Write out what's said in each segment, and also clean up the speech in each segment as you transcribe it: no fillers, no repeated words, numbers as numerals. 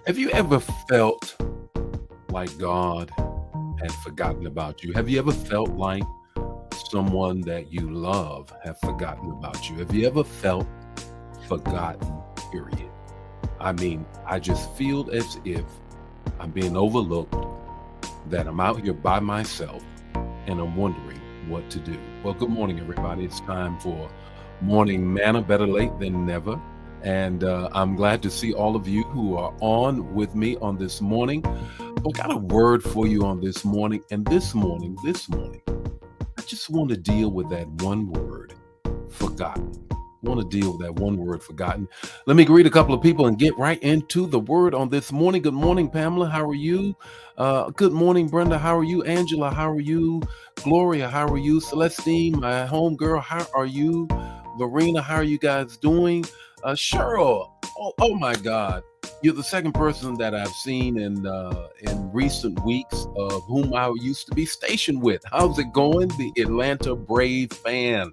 Have you ever felt like God had forgotten about you? Have you ever felt like someone that you love have forgotten about you? Have you ever felt forgotten, period? I mean, I just feel as if I'm being overlooked, that I'm out here by myself, and I'm wondering what to do. Well, good morning, everybody. It's time for Morning Manna, better late than never. And I'm glad to see all of you who are on with me on this morning. I got a word for you on this morning. And this morning, I just want to deal with that one word, forgotten. I want to deal with that one word, forgotten. Let me greet a couple of people and get right into the word on this morning. Good morning, Pamela. How are you? Good morning, Brenda. How are you? Angela, how are you? Gloria, how are you? Celestine, my home girl, how are you? Verena, how are you guys doing? Cheryl, oh my God. You're the second person that I've seen in recent weeks of whom I used to be stationed with. How's it going? The Atlanta Brave fan.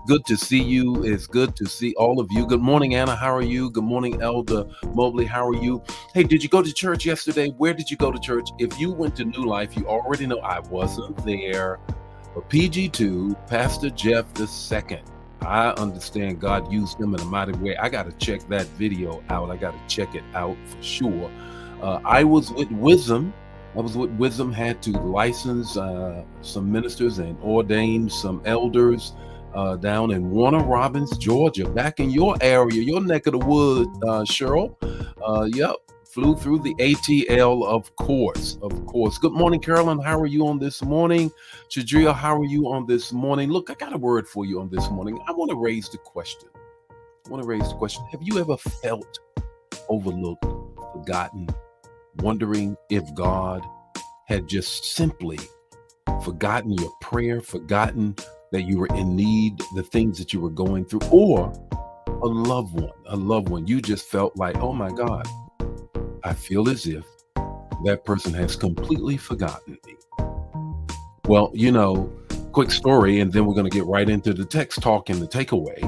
Good to see you. It's good to see all of you. Good morning, Anna. How are you? Good morning, Elder Mobley. How are you? Hey, did you go to church yesterday? Where did you go to church? If you went to New Life, you already know I wasn't there. But PG2, Pastor Jeff II. I understand God used him in a mighty way. I got to check that video out. I got to check it out for sure. I was with Wisdom. Had to license some ministers and ordain some elders down in Warner Robins, Georgia, back in your area, your neck of the wood, Cheryl. Yep, flew through the ATL, of course, of course. Good morning, Carolyn. How are you on this morning? Shadria, how are you on this morning? Look, I got a word for you on this morning. I want to raise the question. Have you ever felt overlooked, forgotten, wondering if God had just simply forgotten your prayer, forgotten that you were in need, the things that you were going through, or a loved one, you just felt like, oh my God, I feel as if that person has completely forgotten me. Well, quick story, and then we're going to get right into the text talk and the takeaway.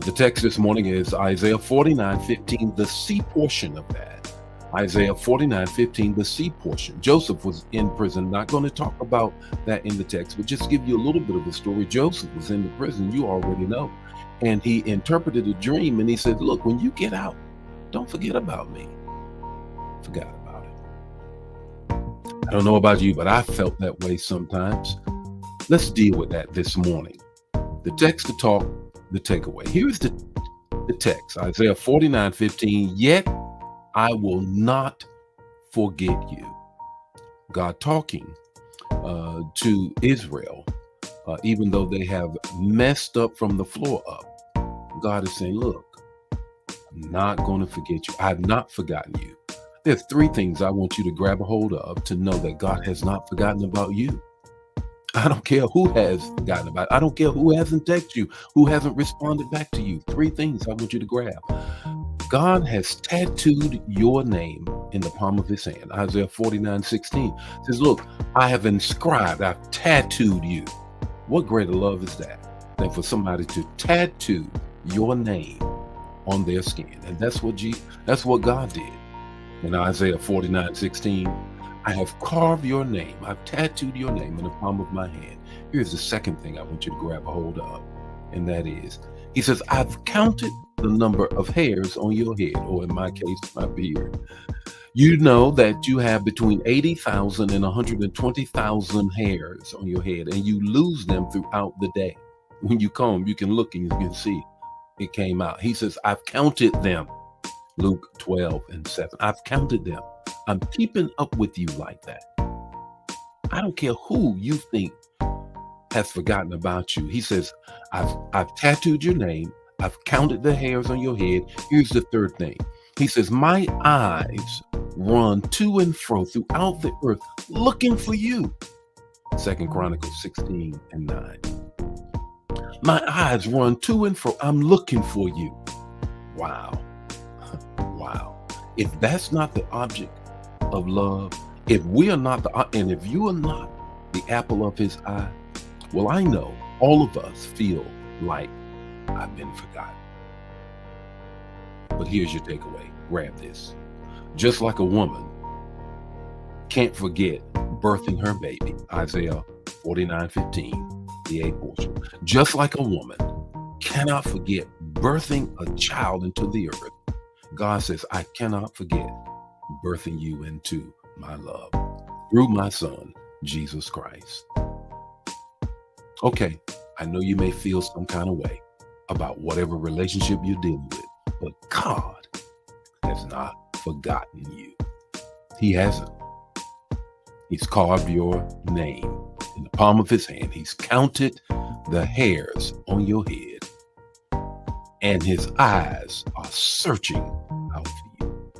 The text this morning is Isaiah 49:15, the C portion of that. Isaiah 49:15, the C portion. Joseph was in prison. Not going to talk about that in the text, but just give you a little bit of the story. Joseph was in the prison, you already know. And he interpreted a dream, and he said, look, when you get out, don't forget about me. Forgot about it. I don't know about you, but I felt that way sometimes. Let's deal with that this morning. The text to talk, the takeaway. Here's the text, Isaiah 49:15, yet I will not forget you. God talking to Israel, even though they have messed up from the floor up. God is saying, look, I'm not going to forget you. I've not forgotten you. There's three things I want you to grab a hold of to know that God has not forgotten about you. I don't care who has forgotten about it. I don't care who hasn't texted you, who hasn't responded back to you. Three things I want you to grab. God has tattooed your name in the palm of his hand. Isaiah 49:16 says, look, I have inscribed, I've tattooed you. What greater love is that than for somebody to tattoo your name on their skin? And that's what God did. In Isaiah 49:16, I have carved your name. I've tattooed your name in the palm of my hand. Here's the second thing I want you to grab a hold of, and that is, he says, I've counted the number of hairs on your head, or in my case, my beard. You know that you have between 80,000 and 120,000 hairs on your head, and you lose them throughout the day. When you comb, you can look and you can see it came out. He says, I've counted them. Luke 12:7. I've counted them. I'm keeping up with you like that. I don't care who you think has forgotten about you. He says, I've tattooed your name. I've counted the hairs on your head. Here's the third thing. He says, my eyes run to and fro throughout the earth looking for you. 2 Chronicles 16:9. My eyes run to and fro. I'm looking for you. Wow. Wow. If that's not the object of love, if we are not and if you are not the apple of his eye, well, I know all of us feel like I've been forgotten. But here's your takeaway. Grab this. Just like a woman can't forget birthing her baby, Isaiah 49:15, the A portion. Just like a woman cannot forget birthing a child into the earth, God says, I cannot forget birthing you into my love through my son, Jesus Christ. Okay, I know you may feel some kind of way about whatever relationship you're dealing with, but God has not forgotten you. He hasn't. He's carved your name in the palm of his hand. He's counted the hairs on your head, and his eyes are searching out for you.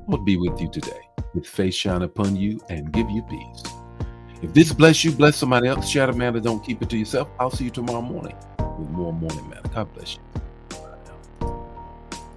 I'll be with you today. His face shine upon you and give you peace. If this bless you, bless somebody else. Share the manna, don't keep it to yourself. I'll see you tomorrow morning with more Morning Manna. God bless you.